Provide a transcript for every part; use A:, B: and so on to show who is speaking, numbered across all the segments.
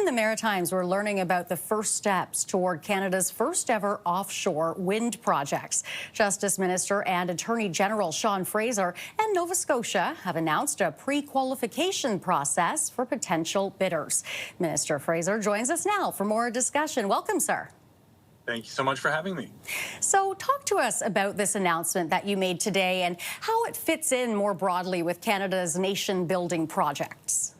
A: the Maritimes, we're learning about the first steps toward Canada's first ever offshore wind projects. Justice Minister and Attorney General Sean Fraser and Nova Scotia have announced a pre-qualification process for potential bidders. Minister Fraser joins us now for more discussion. Welcome, sir.
B: Thank you so much for having me.
A: So talk to us about this announcement that you made today and how it fits in more broadly with Canada's nation-building projects.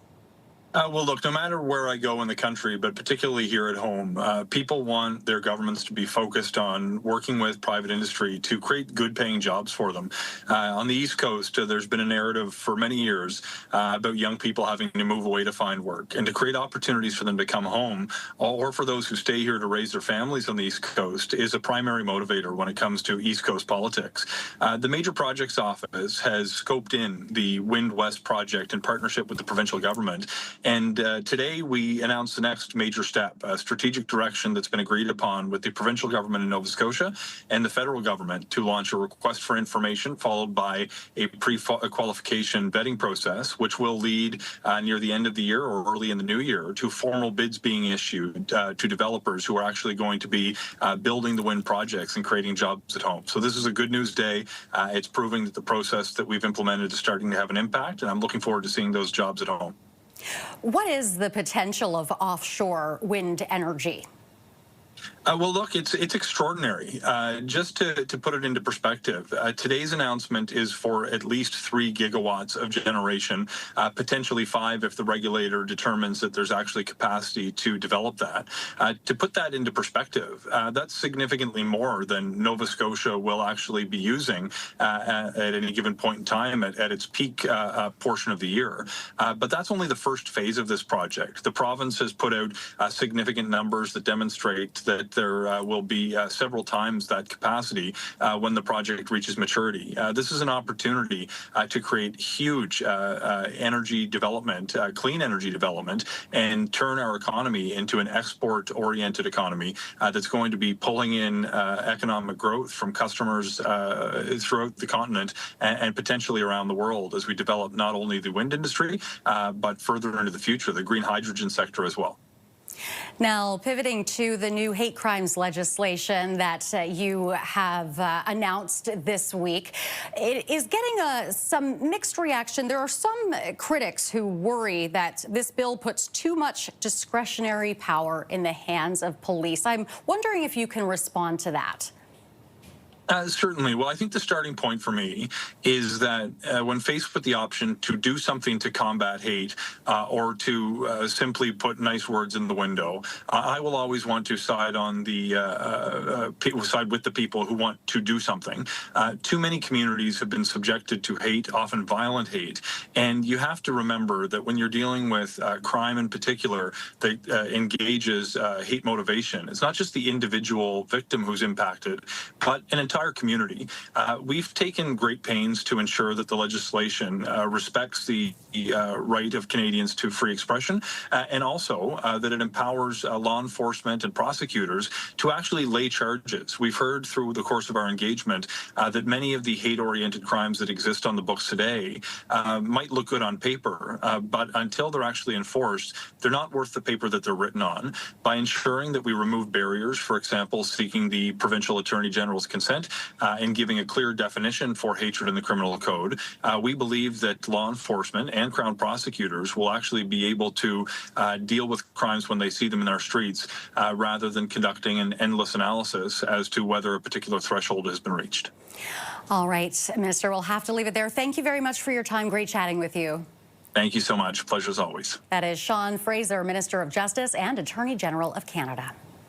B: Well, look, no matter where I go in the country, but particularly here at home, people want their governments to be focused on working with private industry to create good-paying jobs for them. On the East Coast, there's been a narrative for many years about young people having to move away to find work, and to create opportunities for them to come home, or for those who stay here to raise their families on the East Coast, is a primary motivator when it comes to East Coast politics. The Major Projects Office has scoped in the Wind West project in partnership with the provincial government. And today we announced the next major step, a strategic direction that's been agreed upon with the provincial government in Nova Scotia and the federal government to launch a request for information followed by a pre-qualification vetting process, which will lead near the end of the year or early in the new year to formal bids being issued to developers who are actually going to be building the wind projects and creating jobs at home. So this is a good news day. It's proving that the process that we've implemented is starting to have an impact, and I'm looking forward to seeing those jobs at home.
A: What is the potential of offshore wind energy?
B: Well, look, it's extraordinary. Just to put it into perspective, today's announcement is for at least 3 gigawatts of generation, potentially 5 if the regulator determines that there's actually capacity to develop that. To put that into perspective, that's significantly more than Nova Scotia will actually be using at any given point in time at its peak portion of the year. But that's only the first phase of this project. The province has put out significant numbers that demonstrate that there will be several times that capacity when the project reaches maturity. This is an opportunity to create huge energy development, clean energy development, and turn our economy into an export-oriented economy that's going to be pulling in economic growth from customers throughout the continent and potentially around the world as we develop not only the wind industry, but further into the future, the green hydrogen sector as well.
A: Now, pivoting to the new hate crimes legislation that you have announced this week, it is getting some mixed reaction. There are some critics who worry that this bill puts too much discretionary power in the hands of police. I'm wondering if you can respond to that.
B: Certainly. Well, I think the starting point for me is that when faced with the option to do something to combat hate or to simply put nice words in the window, I will always want to side on the side with the people who want to do something. Too many communities have been subjected to hate, often violent hate, and you have to remember that when you're dealing with crime in particular that engages hate motivation, it's not just the individual victim who's impacted, but an entire community. We've taken great pains to ensure that the legislation respects the right of Canadians to free expression, and also that it empowers law enforcement and prosecutors to actually lay charges. We've heard through the course of our engagement that many of the hate-oriented crimes that exist on the books today might look good on paper, but until they're actually enforced, they're not worth the paper that they're written on. By ensuring that we remove barriers, for example, seeking the provincial attorney general's consent and giving a clear definition for hatred in the criminal code, we believe that law enforcement and Crown prosecutors will actually be able to deal with crimes when they see them in our streets, rather than conducting an endless analysis as to whether a particular threshold has been reached.
A: All right, Minister, we'll have to leave it there. Thank you very much for your time. Great chatting with you.
B: Thank you so much. Pleasure as always.
A: That is Sean Fraser, Minister of Justice and Attorney General of Canada.